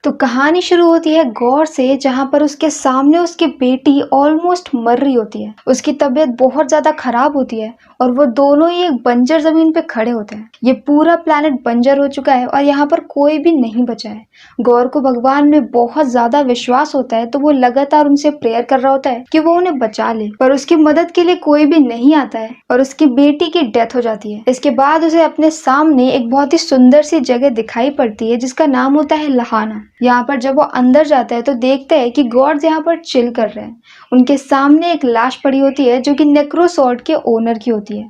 तो कहानी शुरू होती है गौर से, जहाँ पर उसके सामने उसकी बेटी ऑलमोस्ट मर रही होती है। उसकी तबीयत बहुत ज्यादा खराब होती है और वो दोनों ही एक बंजर जमीन पे खड़े होते हैं। ये पूरा प्लेनेट बंजर हो चुका है और यहाँ पर कोई भी नहीं बचा है। गौर को भगवान में बहुत ज्यादा विश्वास होता है, तो वो लगातार उनसे प्रेयर कर रहा होता है कि वो उन्हें बचा ले, पर उसकी मदद के लिए कोई भी नहीं आता है और उसकी बेटी की डेथ हो जाती है। इसके बाद उसे अपने सामने एक बहुत ही सुंदर सी जगह दिखाई पड़ती है जिसका नाम होता है लहाना। यहाँ पर जब वो अंदर जाता है तो देखता है कि गॉड्स यहाँ पर चिल कर रहे हैं। उनके सामने एक लाश पड़ी होती है जो कि नेक्रोसॉर्ड के ओनर की होती है।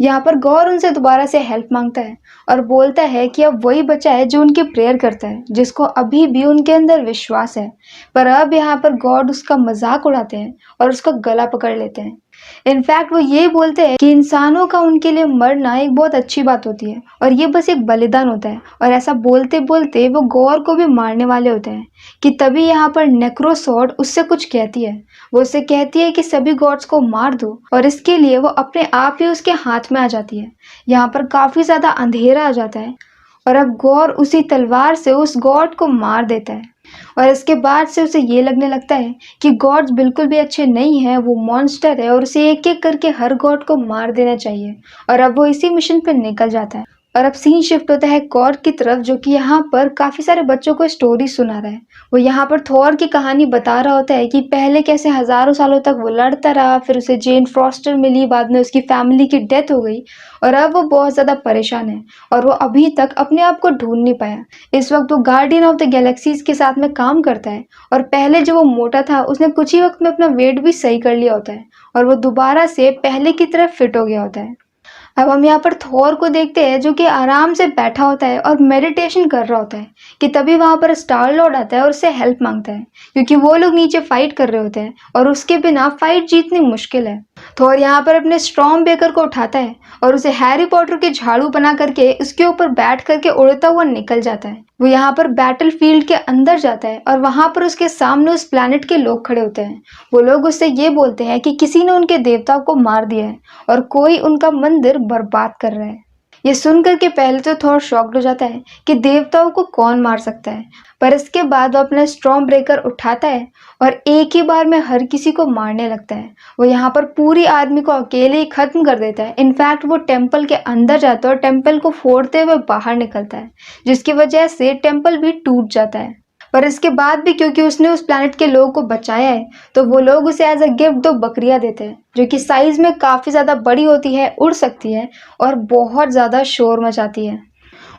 यहाँ पर गौर उनसे दोबारा से हेल्प मांगता है और बोलता है कि अब वही बचा है जो उनकी प्रेयर करता है, जिसको अभी भी उनके अंदर विश्वास है। पर अब यहाँ पर गॉड उसका मजाक उड़ाते हैं और उसका गला पकड़ लेते हैं। इनफैक्ट वो ये बोलते हैं कि इंसानों का उनके लिए मरना एक बहुत अच्छी बात होती है और ये बस एक बलिदान होता है। और ऐसा बोलते बोलते वो गौर को भी मारने वाले होते हैं कि तभी यहाँ पर नेक्रोसॉर्ड उससे कुछ कहती है। वो उससे कहती है कि सभी गॉड्स को मार दो और इसके लिए वो अपने आप ही उसके हाथ में आ जाती है। यहाँ पर काफी ज्यादा अंधेरा आ जाता है और अब गौर उसी तलवार से उस गॉड को मार देता है। और इसके बाद से उसे ये लगने लगता है कि गॉड्स बिल्कुल भी अच्छे नहीं है, वो मॉन्स्टर है और उसे एक एक करके हर गॉड को मार देना चाहिए। और अब वो इसी मिशन पे निकल जाता है। और अब सीन शिफ्ट होता है गॉड की तरफ, जो कि यहाँ पर काफी सारे बच्चों को स्टोरी सुना रहा है। वो यहाँ पर थॉर की कहानी बता रहा होता है कि पहले कैसे हजारों सालों तक वो लड़ता रहा, फिर उसे जेन फॉस्टर मिली, बाद में उसकी फैमिली की डेथ हो गई और अब वो बहुत ज्यादा परेशान है और वो अभी तक अपने आप को ढूंढ नहीं पाया। इस वक्त वो गार्डियन ऑफ द गैलेक्सीज के साथ में काम करता है और पहले जो वो मोटा था उसने कुछ ही वक्त में अपना वेट भी सही कर लिया होता है और वो दोबारा से पहले की तरफ फिट हो गया होता है। अब हम यहाँ पर थॉर को देखते हैं जो कि आराम से बैठा होता है और मेडिटेशन कर रहा होता है कि तभी वहां पर स्टार लॉर्ड आता है और उससे हेल्प मांगता है, क्योंकि वो लोग नीचे फाइट कर रहे होते हैं और उसके बिना फाइट जीतनी मुश्किल है। थॉर यहाँ पर अपने स्टॉर्म बेकर को उठाता है और उसे हैरी पॉटर के झाड़ू बना करके उसके ऊपर बैठ करके उड़ता हुआ निकल जाता है। वो यहाँ पर बैटल फील्ड के अंदर जाता है और वहां पर उसके सामने उस प्लैनेट के लोग खड़े होते हैं। वो लोग उससे ये बोलते हैं कि किसी ने उनके देवताओं को मार दिया है और कोई उनका मंदिर बर्बाद कर रहा है। ये सुनकर के पहले तो थोड़ा शॉक्ड हो जाता है कि देवताओं को कौन मार सकता है, पर इसके बाद वो अपना स्टॉर्म ब्रेकर उठाता है और एक ही बार में हर किसी को मारने लगता है। वो यहाँ पर पूरी आर्मी को अकेले ही खत्म कर देता है। इनफैक्ट वो टेम्पल के अंदर जाता है और टेम्पल को फोड़ते हुए बाहर निकलता है, जिसकी वजह से टेम्पल भी टूट जाता है। पर इसके बाद भी क्योंकि उसने उस प्लैनेट के लोगों को बचाया है, तो वो लोग उसे एज अ गिफ्ट 2 बकरियां देते हैं, जो कि साइज में काफी ज्यादा बड़ी होती है, उड़ सकती है और बहुत ज्यादा शोर मचाती है।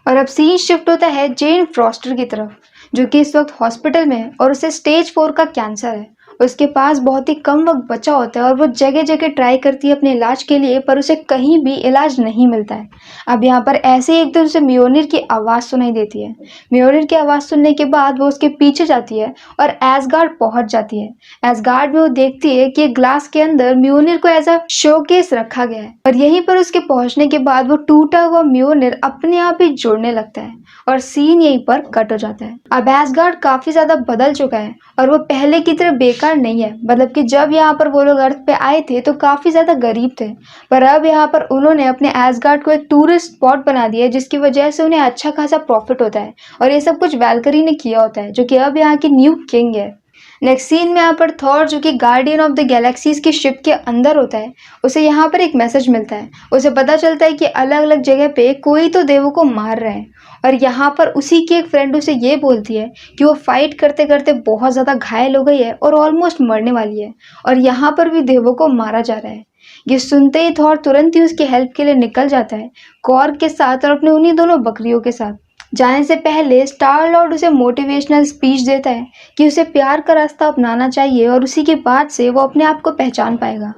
और अब सीन शिफ्ट होता है जेन फ्रॉस्टर की तरफ, जो कि इस वक्त हॉस्पिटल में है और उसे स्टेज 4 का कैंसर है। उसके पास बहुत ही कम वक्त बचा होता है और वो जगह जगह ट्राई करती है अपने इलाज के लिए, पर उसे कहीं भी इलाज नहीं मिलता है। अब यहाँ पर ऐसे ही एकदम से म्योनिर की आवाज़ सुनाई देती है। म्योनिर की आवाज़ सुनने के बाद वो उसके पीछे जाती है और एसगार्ड पहुंच जाती है। एसगार्ड में वो देखती है कि ग्लास के अंदर म्योनिर को एज अ शोकेस रखा गया है और यहीं पर उसके पहुंचने के बाद वो टूटा हुआ म्योनिर अपने आप ही जुड़ने लगता है और सीन यहीं पर कट हो जाता है। अब एसगार्ड काफी ज्यादा बदल चुका है और वो पहले की तरह बेकार नहीं है। मतलब कि जब यहाँ पर वो लोग अर्थ पे आए थे तो काफी ज्यादा गरीब थे, पर अब यहाँ पर उन्होंने अपने एसगार्ड को एक टूरिस्ट स्पॉट बना दिया है, जिसकी वजह से उन्हें अच्छा खासा प्रॉफिट होता है और ये सब कुछ वैल्करी ने किया होता है, जो कि अब यहाँ की न्यू किंग है। नेक्स्ट सीन में यहाँ पर थॉर, जो कि गार्डियन ऑफ द गैलेक्सीज की शिप के अंदर होता है, उसे यहाँ पर एक मैसेज मिलता है। उसे पता चलता है कि अलग अलग जगह पे कोई तो देवों को मार रहा है और यहाँ पर उसी की एक फ्रेंड उसे ये बोलती है कि वो फाइट करते करते बहुत ज़्यादा घायल हो गई है और ऑलमोस्ट मरने वाली है और यहाँ पर भी देवों को मारा जा रहा है। ये सुनते ही थॉर तुरंत ही उसकी हेल्प के लिए निकल जाता है, कॉर्ग के साथ और अपने उन्हीं दोनों बकरियों के साथ। जाने से पहले स्टार लॉर्ड उसे मोटिवेशनल स्पीच देता है कि उसे प्यार का रास्ता अपनाना चाहिए और उसी के बाद से वो अपने आप को पहचान पाएगा।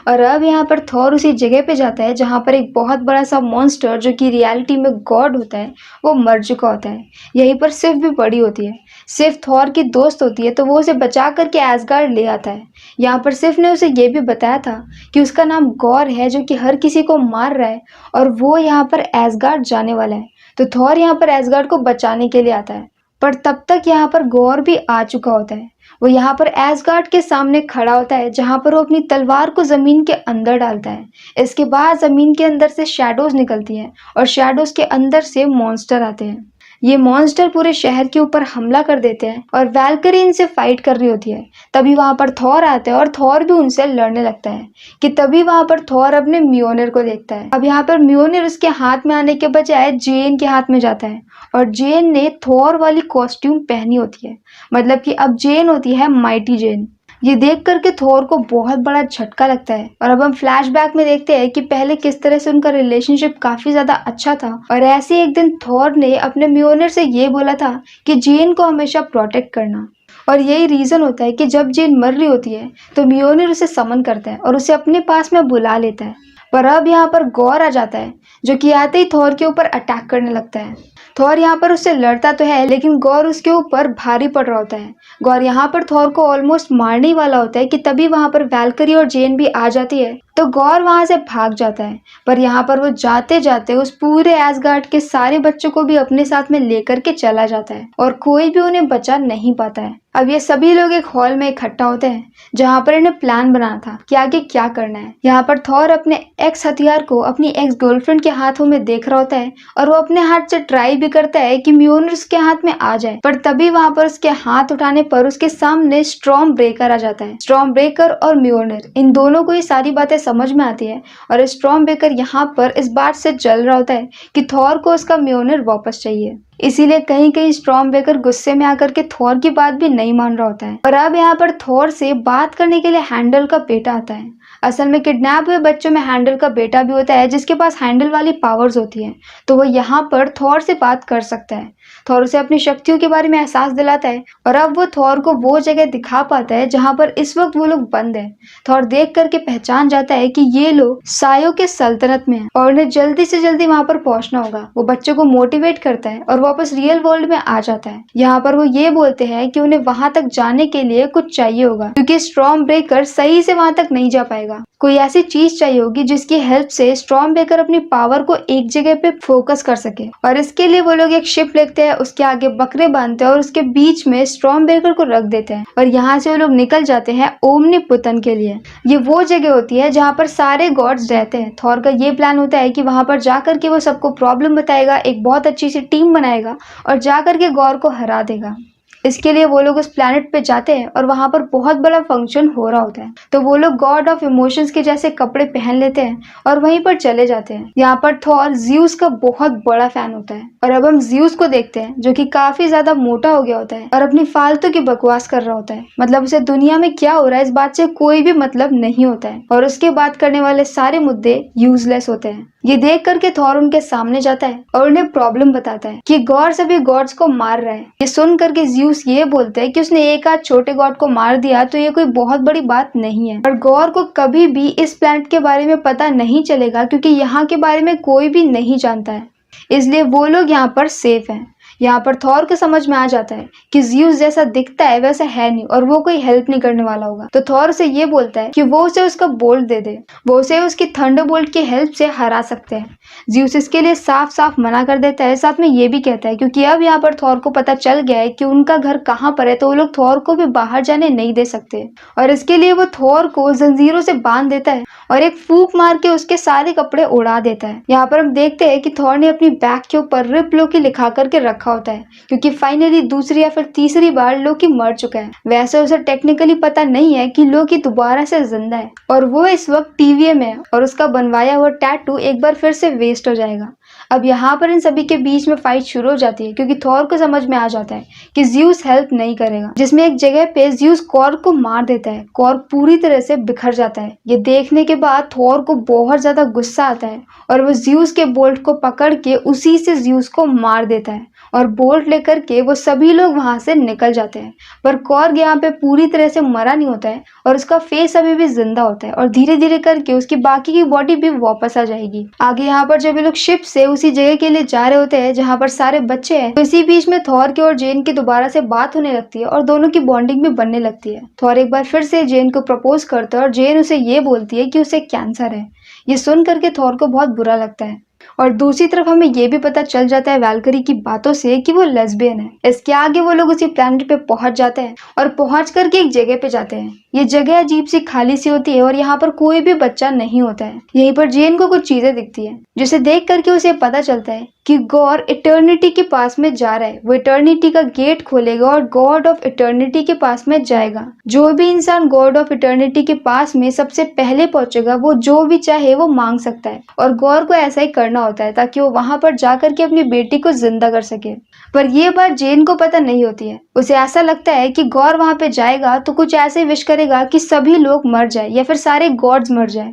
और अब यहाँ पर थॉर उसी जगह पे जाता है जहाँ पर एक बहुत बड़ा सा मॉन्स्टर, जो कि रियलिटी में गॉड होता है, वो मर चुका होता है। यहीं पर सिर्फ भी पड़ी होती है। सिर्फ थॉर की दोस्त होती है, तो वो उसे बचा करके एसगार्ड ले आता है। यहाँ पर सिर्फ ने उसे ये भी बताया था कि उसका नाम गौर है, जो कि हर किसी को मार रहा है और वो यहाँ पर एसगार्ड जाने वाला है। तो थॉर यहाँ पर एसगार्ड को बचाने के लिए आता है, पर तब तक यहाँ पर गौर भी आ चुका होता है। वो यहाँ पर एसगार्ड के सामने खड़ा होता है, जहाँ पर वो अपनी तलवार को जमीन के अंदर डालता है। इसके बाद जमीन के अंदर से शैडोज निकलती हैं और शैडोज के अंदर से मॉन्स्टर आते हैं। ये मॉन्स्टर पूरे शहर के ऊपर हमला कर देते हैं और वैल्करी इनसे फाइट कर रही होती है। तभी वहां पर थॉर आता है और थॉर भी उनसे लड़ने लगता है कि तभी वहां पर थॉर अपने म्योनिर को देखता है। अब यहाँ पर म्योनिर उसके हाथ में आने के बजाय जेन के हाथ में जाता है और जेन ने थॉर वाली कॉस्ट्यूम पहनी होती है। मतलब कि अब जेन होती है माइटी जेन। ये देख करके थॉर को बहुत बड़ा झटका लगता है और अब हम फ्लैशबैक में देखते हैं कि पहले किस तरह से उनका रिलेशनशिप काफी ज्यादा अच्छा था। और ऐसे एक दिन थॉर ने अपने म्योनिर से ये बोला था कि जेन को हमेशा प्रोटेक्ट करना। और यही रीजन होता है कि जब जेन मर रही होती है तो म्योनिर उसे समन करता है और उसे अपने पास में बुला लेता है। पर अब यहाँ पर गौर आ जाता है जो कि आते ही थॉर के ऊपर अटैक करने लगता है। थॉर यहाँ पर उससे लड़ता तो है लेकिन गौर उसके ऊपर भारी पड़ रहा होता है। गौर यहाँ पर थॉर को ऑलमोस्ट मारने ही वाला होता है कि तभी वहां पर वैल्करी और जेन भी आ जाती है। तो गौर वहां से भाग जाता है पर यहाँ पर वो जाते जाते उस पूरे एसगार्ड के सारे बच्चों को भी अपने साथ में लेकर के चला जाता है और कोई भी उन्हें बचा नहीं पाता है। अब ये सभी लोग एक हॉल में इकट्ठा होते हैं जहाँ पर इन्हें प्लान बनाना था कि आगे क्या करना है। यहाँ पर थॉर अपने एक्स हथियार को अपनी एक्स गर्लफ्रेंड के हाथों में देख रहा होता है और वो अपने हाथ से ट्राई भी करता है कि म्योनिर उसके हाथ में आ जाए। पर तभी वहां पर उसके हाथ उठाने पर उसके सामने स्टॉर्म ब्रेकर आ जाता है। स्टॉर्म ब्रेकर और म्योनिर इन दोनों को ये सारी बातें समझ में आती है और स्टॉर्म ब्रेकर यहाँ पर इस बात से जल रहा होता है कि थॉर को उसका म्योनिर वापस चाहिए। इसीलिए कहीं कहीं स्टॉर्म ब्रेकर गुस्से में आकर के थॉर की बात भी नहीं मान रहा होता है। और अब यहाँ पर थॉर से बात करने के लिए हैंडल का बेटा आता है। असल में किडनैप हुए बच्चों में हैंडल का बेटा भी होता है जिसके पास हैंडल वाली पावर्स होती है। तो वो यहाँ पर थॉर से बात कर सकता है। थॉर उसे अपनी शक्तियों के बारे में एहसास दिलाता है और अब वो थॉर को वो जगह दिखा पाता है जहाँ पर इस वक्त वो लोग बंद है। थॉर देख करके पहचान जाता है कि ये लोग सायो के सल्तनत में हैं और उन्हें जल्दी से जल्दी वहां पर पहुंचना होगा। वो बच्चों को मोटिवेट करता है और वापस रियल वर्ल्ड में आ जाता है। यहाँ पर वो ये बोलते हैं कि उन्हें वहां तक जाने के लिए कुछ चाहिए होगा क्योंकि स्टॉर्म ब्रेकर सही से वहां तक नहीं जा पाएगा। कोई ऐसी चीज चाहिए होगी जिसकी हेल्प से स्टॉर्म ब्रेकर अपनी पावर को एक जगह पे फोकस कर सके। और इसके लिए वो लोग एक शिप लेते हैं, उसके आगे बकरे बांधते हैं और उसके बीच में स्टॉर्म ब्रेकर को रख देते हैं और यहाँ से वो लोग निकल जाते हैं ओमनीपुतन के लिए। ये वो जगह होती है जहाँ पर सारे गॉड्स रहते हैं। थॉर का ये प्लान होता है कि वहां पर जाकर के वो सबको प्रॉब्लम बताएगा, एक बहुत अच्छी सी टीम बनाएगा और जाकर के गौर को हरा देगा। इसके लिए वो लोग उस प्लैनेट पे जाते हैं और वहां पर बहुत बड़ा फंक्शन हो रहा होता है। तो वो लोग गॉड ऑफ इमोशंस के जैसे कपड़े पहन लेते हैं और वहीं पर चले जाते हैं। यहाँ पर थॉर ज़्यूस का बहुत बड़ा फैन होता है और अब हम ज़्यूस को देखते हैं जो कि काफी ज्यादा मोटा हो गया होता है और अपनी फालतू की बकवास कर रहा होता है। मतलब उसे दुनिया में क्या हो रहा है इस बात से कोई भी मतलब नहीं होता है और उसके बात करने वाले सारे मुद्दे यूजलेस होते हैं। ये देख करके थॉर उनके सामने जाता है और उन्हें प्रॉब्लम बताता है कि गॉड सभी गॉड्स को मार रहा है। ये सुन करके ज़्यूस ये बोलते हैं कि उसने एक आध छोटे गॉड को मार दिया तो ये कोई बहुत बड़ी बात नहीं है और गौर को कभी भी इस प्लैनेट के बारे में पता नहीं चलेगा क्योंकि यहाँ के बारे में कोई भी नहीं जानता है, इसलिए वो लोग यहाँ पर सेफ हैं। यहाँ पर थॉर को समझ में आ जाता है कि ज़्यूस जैसा दिखता है वैसा है नहीं और वो कोई हेल्प नहीं करने वाला होगा। तो थॉर उसे ये बोलता है कि वो उसे उसका बोल्ट दे दे, वो उसे उसकी थंडरबोल्ट की हेल्प से हरा सकते हैं। ज़्यूस इसके लिए साफ साफ मना कर देता है, साथ में ये भी कहता है क्योंकि अब यहाँ पर थॉर को पता चल गया है कि उनका घर कहाँ पर है तो वो लोग थॉर को भी बाहर जाने नहीं दे सकते और इसके लिए वो थॉर को जंजीरों से बांध देता है और एक फूंक मार के उसके सारे कपड़े उड़ा देता है। यहाँ पर हम देखते हैं कि थॉर ने अपनी बैग के ऊपर रिप लोकी लिखा करके रखा होता है क्योंकि फाइनली दूसरी या फिर तीसरी बार लोकी मर चुका है। वैसे उसे टेक्निकली पता नहीं है कि लोकी दोबारा से जिंदा है और वो इस वक्त टीवीए में है और उसका बनवाया हुआ टैटू एक बार फिर से वेस्ट हो जाएगा। अब यहाँ पर इन सभी के बीच में फाइट शुरू हो जाती है क्योंकि थॉर को समझ में आ जाता है कि ज़्यूस हेल्प नहीं करेगा, जिसमें एक जगह पे ज़्यूस कॉर्ग को मार देता है। कॉर्ग पूरी तरह से बिखर जाता है। ये देखने के बाद थॉर को बहुत ज्यादा गुस्सा आता है और वो ज़्यूस के बोल्ट को पकड़ के उसी से ज़्यूस को मार देता है और बोल्ट लेकर के वो सभी लोग वहां से निकल जाते हैं। पर कॉर्ग यहाँ पे पूरी तरह से मरा नहीं होता है और उसका फेस अभी भी जिंदा होता है और धीरे धीरे करके उसकी बाकी की बॉडी भी वापस आ जाएगी। आगे यहाँ पर जब ये लोग शिप से उसी जगह के लिए जा रहे होते हैं जहाँ पर सारे बच्चे हैं तो इसी बीच में थॉर की और जेन की दोबारा से बात होने लगती है और दोनों की बॉन्डिंग भी बनने लगती है। थॉर एक बार फिर से जेन को प्रपोज करता है और जेन उसे ये बोलती है कि उसे कैंसर है। ये सुन करके थॉर को बहुत बुरा लगता है और दूसरी तरफ हमें ये भी पता चल जाता है वैल्करी की बातों से कि वो लेस्बियन है। इसके आगे वो लोग उसी प्लैनेट पे पहुंच जाते हैं और पहुंच करके एक जगह पे जाते हैं। ये जगह अजीब सी खाली सी होती है और यहाँ पर कोई भी बच्चा नहीं होता है। यहीं पर जेन को कुछ चीजें दिखती है जिसे देख करके उसे पता चलता है कि गौर इटर्निटी के पास में जा रहा है। वो इटर्निटी का गेट खोलेगा और गॉड ऑफ इटर्निटी के पास में जाएगा। जो भी इंसान गॉड ऑफ इटर्निटी के पास में सबसे पहले पहुंचेगा वो जो भी चाहे वो मांग सकता है, और गौर को ऐसा ही करना होता है ताकि वो वहां पर जाकर के अपनी बेटी को जिंदा कर सके। पर ये बात जेन को पता नहीं होती है। उसे ऐसा लगता है कि गौर वहां पे जाएगा तो कुछ ऐसे विश करेगा कि सभी लोग मर जाए या फिर सारे गॉड्स मर जाए।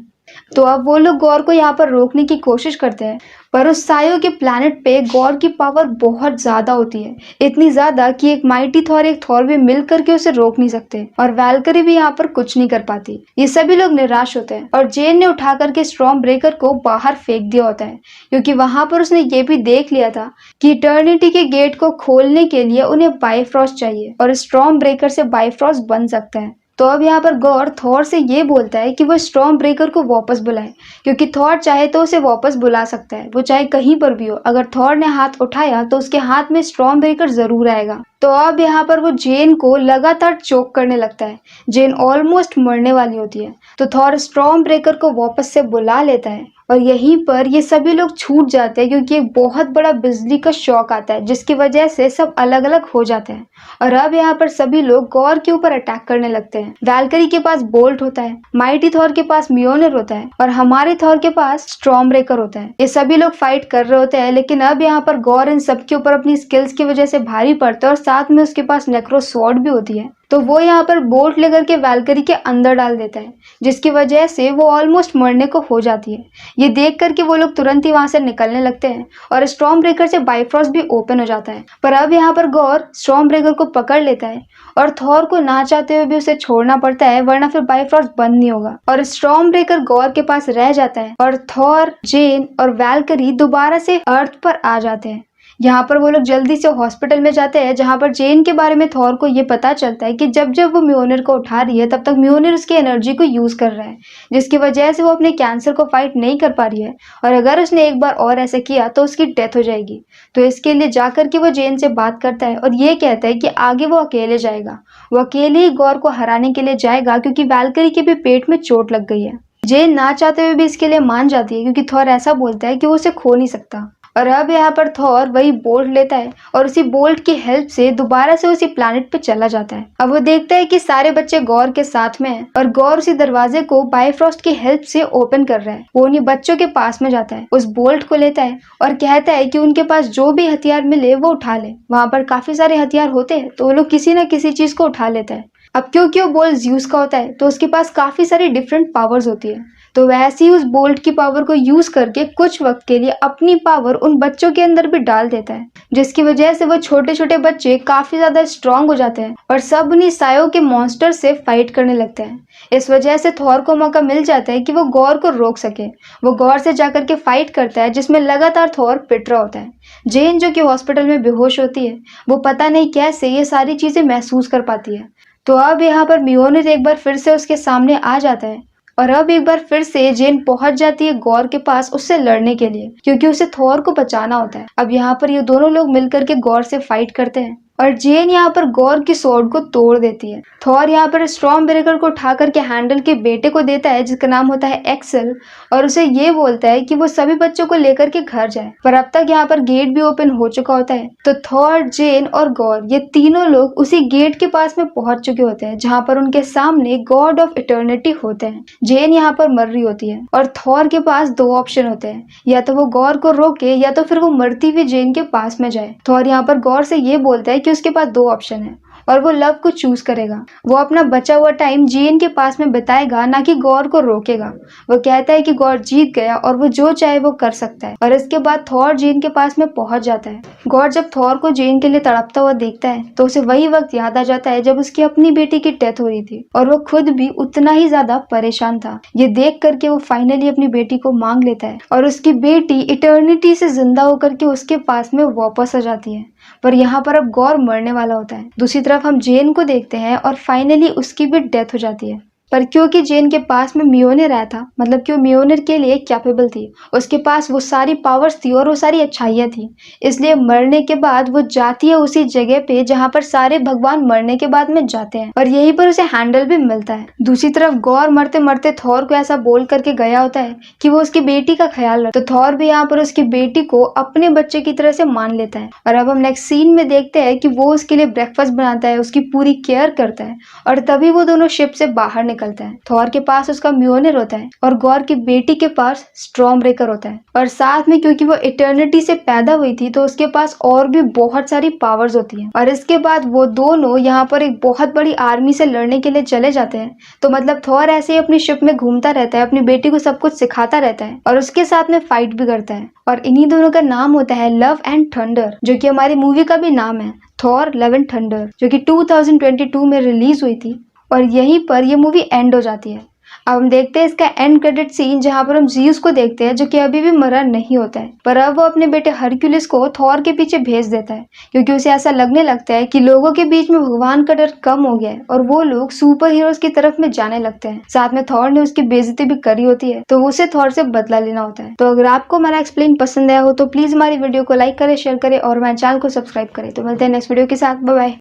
तो अब वो लोग गौर को यहाँ पर रोकने की कोशिश करते हैं, पर उस सायो के प्लैनेट पे गौर की पावर बहुत ज्यादा होती है, इतनी ज्यादा कि एक माइटी थॉर एक थॉर भी मिल करके उसे रोक नहीं सकते, और वैल्करी भी यहाँ पर कुछ नहीं कर पाती। ये सभी लोग निराश होते हैं और जेन ने उठा करके स्टॉर्म ब्रेकर को बाहर फेंक दिया होता है, क्योंकि वहां पर उसने ये भी देख लिया था कि इटर्निटी के गेट को खोलने के लिए उन्हें बाइफ्रॉस्ट चाहिए और स्टॉर्म ब्रेकर से बाइफ्रॉस्ट बन सकता है। तो अब यहाँ पर गौर थॉर से ये बोलता है कि वो स्टॉर्म ब्रेकर को वापस बुलाए, क्योंकि थॉर चाहे तो उसे वापस बुला सकता है, वो चाहे कहीं पर भी हो। अगर थॉर ने हाथ उठाया तो उसके हाथ में स्टॉर्म ब्रेकर जरूर आएगा। तो अब यहाँ पर वो जेन को लगातार चोक करने लगता है। जेन ऑलमोस्ट मरने वाली होती है, तो थॉर स्टॉर्म ब्रेकर को वापस से बुला लेता है, और यहीं पर ये सभी लोग छूट जाते हैं क्योंकि एक बहुत बड़ा बिजली का शॉक आता है, जिसकी वजह से सब अलग अलग हो जाते हैं। और अब यहाँ पर सभी लोग गौर के ऊपर अटैक करने लगते हैं। वैल्करी के पास बोल्ट होता है, माइटी थॉर के पास म्योलनर होता है, और हमारे थॉर के पास स्टॉर्म ब्रेकर होता है। ये सभी लोग फाइट कर रहे होते हैं, लेकिन अब यहाँ पर गौर इन सबके ऊपर अपनी स्किल्स की वजह से भारी पड़ता है, और साथ में उसके पास नेक्रो स्वॉर्ड भी होती है। तो वो यहाँ पर बोल्ट लेकर के वैल्करी के अंदर डाल देता है, जिसकी वजह से वो ऑलमोस्ट मरने को हो जाती है। ये देख करके वो लोग तुरंत ही वहां से निकलने लगते हैं, और स्टॉर्म ब्रेकर से बाइफ्रॉस्ट भी ओपन हो जाता है। पर अब यहाँ पर गौर स्टॉर्म ब्रेकर को पकड़ लेता है, और थॉर को ना चाहते हुए भी उसे छोड़ना पड़ता है, वरना फिर बाइफ्रॉस्ट बंद नहीं होगा। और स्टॉर्म ब्रेकर गौर के पास रह जाता है, और थॉर, जेन और वैल्करी दोबारा से अर्थ पर आ जाते हैं। यहाँ पर वो लोग जल्दी से हॉस्पिटल में जाते हैं, जहाँ पर जेन के बारे में थॉर को ये पता चलता है कि जब जब वो म्योलनर को उठा रही है तब तक म्योलनर उसकी एनर्जी को यूज कर रहा है, जिसकी वजह से वो अपने कैंसर को फाइट नहीं कर पा रही है, और अगर उसने एक बार और ऐसा किया तो उसकी डेथ हो जाएगी। तो इसके लिए जाकर के वो जेन से बात करता है और ये कहता है कि आगे वो अकेले जाएगा, वो अकेले ही गौर को हराने के लिए जाएगा, क्योंकि वैल्करी के भी पेट में चोट लग गई है। जेन ना चाहते हुए भी इसके लिए मान जाती है, क्योंकि थॉर ऐसा बोलता है कि वो उसे खो नहीं सकता। और अब यहाँ पर थॉर वही बोल्ट लेता है और उसी बोल्ट की हेल्प से दोबारा से उसी प्लैनेट पे चला जाता है। अब वो देखता है कि सारे बच्चे गौर के साथ में हैं, और गौर उसी दरवाजे को बाइफ्रॉस्ट की हेल्प से ओपन कर रहा है। वो उन्हीं बच्चों के पास में जाता है, उस बोल्ट को लेता है और कहता है कि उनके पास जो भी हथियार मिले वो उठा ले। वहां पर काफी सारे हथियार होते हैं, तो वो लोग किसी न किसी चीज को उठा लेता है। अब क्योंकि वो बोल्ट ज़्यूस का होता है, तो उसके पास काफी सारी डिफरेंट पावर्स होती है, तो वैसे ही उस बोल्ट की पावर को यूज करके कुछ वक्त के लिए अपनी पावर उन बच्चों के अंदर भी डाल देता है, जिसकी वजह से वो छोटे छोटे बच्चे काफी ज्यादा स्ट्रांग हो जाते हैं और सब उन्हीं सायो के मॉन्स्टर से फाइट करने लगते हैं। इस वजह से थॉर को मौका मिल जाता है कि वो गौर को रोक सके। वो गौर से जाकर के फाइट करता है, जिसमें लगातार थॉर पिट रहा होता है। जेन जो कि हॉस्पिटल में बेहोश होती है, वो पता नहीं कैसे ये सारी चीजें महसूस कर पाती है। तो अब यहाँ पर म्योलनर एक बार फिर से उसके सामने आ जाता है, और अब एक बार फिर से जेन पहुंच जाती है गौर के पास उससे लड़ने के लिए, क्योंकि उसे थॉर को बचाना होता है। अब यहाँ पर ये दोनों लोग मिलकर के गौर से फाइट करते हैं, और जेन यहाँ पर गौर की स्वॉर्ड को तोड़ देती है। थॉर यहाँ पर स्टॉर्म ब्रेकर को उठा करके हैंडल के बेटे को देता है, जिसका नाम होता है एक्सेल, और उसे ये बोलता है कि वो सभी बच्चों को लेकर के घर जाए। पर अब तक यहाँ पर गेट भी ओपन हो चुका होता है, तो थॉर, जेन और गौर ये तीनों लोग उसी गेट के पास में पहुंच चुके होते हैं, जहाँ पर उनके सामने गॉड ऑफ इटर्निटी होते हैं। जेन यहाँ पर मर रही होती है, और थॉर के पास दो ऑप्शन होते हैं, या तो वो गौर को रोके या तो फिर वो मरती हुई जेन के पास में जाए। थॉर यहाँ पर गौर से ये बोलता है कि उसके पास दो ऑप्शन है, और वो लव को चूज करेगा। वो अपना बचा हुआ टाइम जेन के पास में बिताएगा, ना कि गौर को रोकेगा। वो कहता है कि गौर जीत गया और वो जो चाहे वो कर सकता है, और इसके बाद थॉर जेन के पास में पहुंच जाता है। गौर जब थॉर को जेन के लिए तड़पता हुआ देखता है, तो उसे वही वक्त याद आ जाता है जब उसकी अपनी बेटी की डेथ हो रही थी, और वो खुद भी उतना ही ज्यादा परेशान था। ये देख करके वो फाइनली अपनी बेटी को मांग लेता है, और उसकी बेटी इटर्निटी से जिंदा होकर के उसके पास में वापस आ जाती है। पर यहाँ पर अब गौर मरने वाला होता है। दूसरी तरफ हम जेन को देखते हैं, और फाइनली उसकी भी डेथ हो जाती है। पर क्योंकि जेन के पास में म्योनिर आया था, मतलब कि वो म्योनिर के लिए कैपेबल थी, उसके पास वो सारी पावर्स थी और वो सारी अच्छाइयाँ थी, इसलिए मरने के बाद वो जाती है उसी जगह पे जहाँ पर सारे भगवान मरने के बाद में जाते हैं और यहीं पर उसे हैंडल भी मिलता है। दूसरी तरफ गॉर मरते मरते थॉर को ऐसा बोल करके गया होता है कि वो उसकी बेटी का ख्याल रखे, तो थॉर भी यहाँ पर उसकी बेटी को अपने बच्चे की तरह से मान लेता है। और अब हम नेक्स्ट सीन में देखते हैं कि वो उसके लिए ब्रेकफास्ट बनाता है, उसकी पूरी केयर करता है और तभी वो दोनों शिप से बाहर निकलता है। थॉर के पास उसका म्योनिर होता है और गॉर की बेटी के पास स्टॉर्म ब्रेकर होता है और साथ में क्योंकि वो इटर्निटी से पैदा हुई थी तो उसके पास और भी बहुत सारी पावर्स होती हैं। और इसके बाद वो दोनों यहाँ पर एक बहुत बड़ी आर्मी से लड़ने के लिए चले जाते हैं। तो मतलब थॉर ऐसे ही अपनी शिप में घूमता रहता है, अपनी बेटी को सब कुछ सिखाता रहता है और उसके साथ में फाइट भी करता है। और इन्हीं दोनों का नाम होता है लव एंड थंडर, जो कि हमारी मूवी का भी नाम है, थॉर लव एंड थंडर, जो कि 2022 में रिलीज हुई थी। और यहीं पर ये मूवी एंड हो जाती है। अब हम देखते हैं इसका एंड क्रेडिट सीन, जहां पर हम जीउस को देखते हैं जो कि अभी भी मरा नहीं होता है, पर अब वो अपने बेटे हरक्यूलिस को थॉर के पीछे भेज देता है क्योंकि उसे ऐसा लगने लगता है कि लोगों के बीच में भगवान का डर कम हो गया है और वो लोग सुपर हीरोज की तरफ में जाने लगते हैं। साथ में थॉर ने उसकी बेइज्जती भी करी होती है, तो उसे थॉर से बदला लेना होता है। तो अगर आपको हमारा एक्सप्लेन पसंद आया हो तो प्लीज हमारी वीडियो को लाइक करें, शेयर करें और हमारे चैनल को सब्सक्राइब करें। तो मिलते हैं नेक्स्ट वीडियो के साथ। Bye bye.